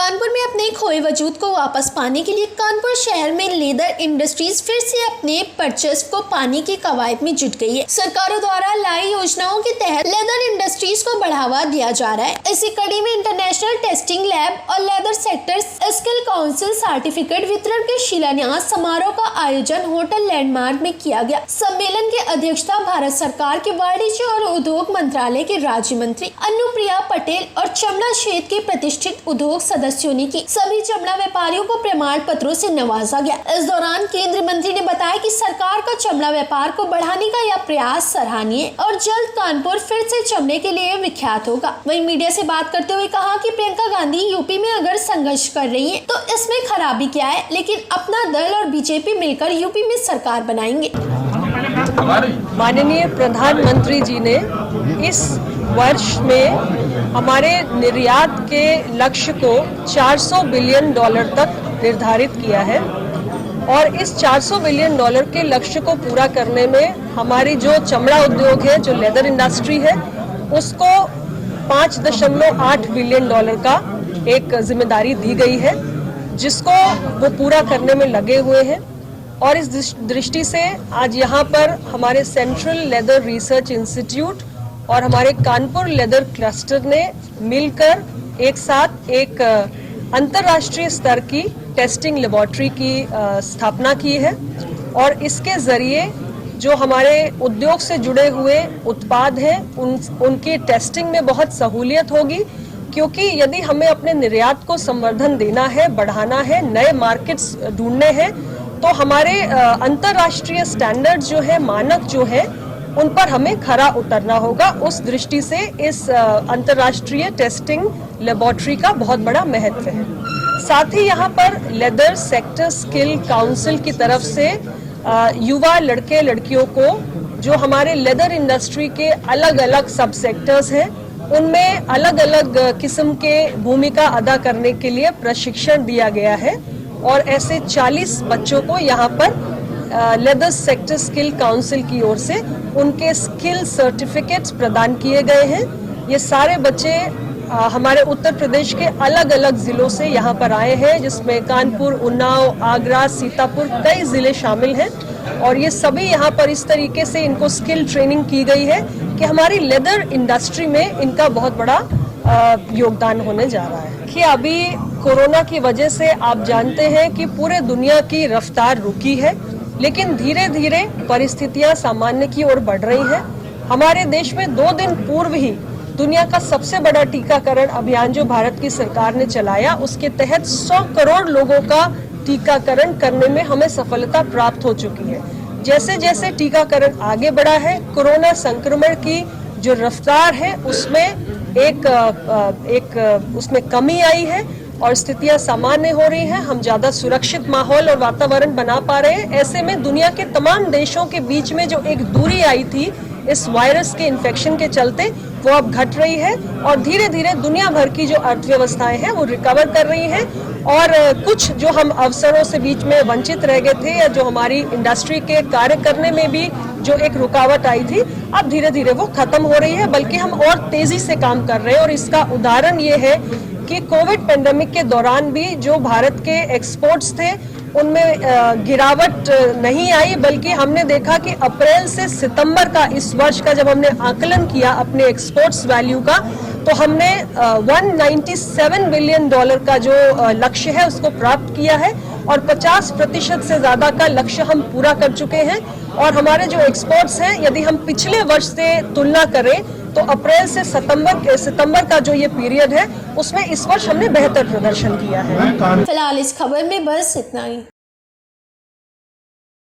कानपुर में अपने खोए वजूद को वापस पाने के लिए कानपुर शहर में लेदर इंडस्ट्रीज फिर से अपने परचेस को पाने की कवायद में जुट गई है। सरकारों द्वारा लाई योजनाओं के तहत लेदर इंडस्ट्रीज को बढ़ावा दिया जा रहा है। इसी कड़ी में इंटरनेशनल टेस्टिंग लैब और leather sector skill council certificate वितरण के शिलान्यास समारोह का आयोजन होटल लैंडमार्क में किया गया। सम्मेलन की अध्यक्षता भारत सरकार के वाणिज्य और उद्योग मंत्रालय के राज्य मंत्री अनुप्रिया पटेल और चमड़ा क्षेत्र के प्रतिष्ठित उद्योग सदस्यों ने की। सभी चमड़ा व्यापारियों को प्रमाण पत्रों से नवाजा गया। इस दौरान केंद्रीय मंत्री ने बताया कि सरकार का चमड़ा व्यापार को बढ़ाने का यह प्रयास सराहनीय और जल्द कानपुर फिर से चमड़े के लिए विख्यात होगा। वहीं मीडिया से बात करते हुए कहा कि प्रियंका गांधी यूपी में अगर संघर्ष कर रही है तो इसमें खराबी क्या है, लेकिन अपना दल और बीजेपी मिलकर यूपी में सरकार बनाएंगे। माननीय प्रधानमंत्री जी ने इस वर्ष में हमारे निर्यात के लक्ष्य को $400 बिलियन तक निर्धारित किया है और इस $400 बिलियन के लक्ष्य को पूरा करने में हमारी जो चमड़ा उद्योग है, जो लेदर इंडस्ट्री है, उसको $5.8 बिलियन का एक जिम्मेदारी दी गई है, जिसको वो पूरा करने में लगे हुए हैं। और इस दृष्टि से आज यहाँ पर हमारे सेंट्रल लेदर रिसर्च इंस्टीट्यूट और हमारे कानपुर लेदर क्लस्टर ने मिलकर एक साथ एक अंतर्राष्ट्रीय स्तर की टेस्टिंग लेबोरेटरी की स्थापना की है और इसके जरिए जो हमारे उद्योग से जुड़े हुए उत्पाद हैं उनकी टेस्टिंग में बहुत सहूलियत होगी, क्योंकि यदि हमें अपने निर्यात को संवर्धन देना है, बढ़ाना है, नए मार्केट्स ढूंढने हैं, तो हमारे अंतर्राष्ट्रीय स्टैंडर्ड जो है, मानक जो है, उन पर हमें खरा उतरना होगा। उस दृष्टि से इस अंतर्राष्ट्रीय टेस्टिंग लेबोरेटरी का बहुत बड़ा महत्व है। साथ ही यहाँ पर लेदर सेक्टर स्किल काउंसिल की तरफ से युवा लड़के लड़कियों को जो हमारे लेदर इंडस्ट्री के अलग अलग सब सेक्टर्स हैं उनमें अलग अलग किस्म के भूमिका अदा करने के लिए प्रशिक्षण दिया गया है और ऐसे 40 बच्चों को यहाँ पर लेदर सेक्टर स्किल काउंसिल की ओर से उनके स्किल सर्टिफिकेट्स प्रदान किए गए हैं। ये सारे बच्चे हमारे उत्तर प्रदेश के अलग अलग जिलों से यहाँ पर आए हैं, जिसमें कानपुर, उन्नाव, आगरा, सीतापुर कई जिले शामिल हैं और ये सभी यहाँ पर इस तरीके से इनको स्किल ट्रेनिंग की गई है कि हमारी लेदर इंडस्ट्री में इनका बहुत बड़ा योगदान होने जा रहा है। देखिए, अभी कोरोना की वजह से आप जानते हैं कि पूरे दुनिया की रफ्तार रुकी है, लेकिन धीरे धीरे परिस्थितियां सामान्य की ओर बढ़ रही हैं। हमारे देश में 2 दिन पूर्व ही दुनिया का सबसे बड़ा टीकाकरण अभियान जो भारत की सरकार ने चलाया, उसके तहत 100 करोड़ लोगों का टीकाकरण करने में हमें सफलता प्राप्त हो चुकी है। जैसे जैसे टीकाकरण आगे बढ़ा है, कोरोना संक्रमण की जो रफ्तार है उसमें कमी आई है और स्थितियां सामान्य हो रही हैं। हम ज्यादा सुरक्षित माहौल और वातावरण बना पा रहे हैं। ऐसे में दुनिया के तमाम देशों के बीच में जो एक दूरी आई थी इस वायरस के इन्फेक्शन के चलते, वो अब घट रही है और धीरे धीरे दुनिया भर की जो अर्थव्यवस्थाएं हैं वो रिकवर कर रही हैं और कुछ जो हम अवसरों से बीच में वंचित रह गए थे या जो हमारी इंडस्ट्री के कार्य करने में भी जो एक रुकावट आई थी, अब धीरे धीरे वो खत्म हो रही है, बल्कि हम और तेजी से काम कर रहे हैं। और इसका उदाहरण ये है कि कोविड पेंडेमिक के दौरान भी जो भारत के एक्सपोर्ट्स थे उनमें गिरावट नहीं आई, बल्कि हमने देखा कि अप्रैल से सितंबर का इस वर्ष का जब हमने आकलन किया अपने एक्सपोर्ट्स वैल्यू का, तो हमने $197 बिलियन का जो लक्ष्य है उसको प्राप्त किया है और 50% से ज्यादा का लक्ष्य हम पूरा कर चुके हैं। और हमारे जो एक्सपोर्ट्स हैं, यदि हम पिछले वर्ष से तुलना करें तो अप्रैल से सितंबर का जो ये पीरियड है उसमें इस वर्ष हमने बेहतर प्रदर्शन किया है। फिलहाल इस खबर में बस इतना ही।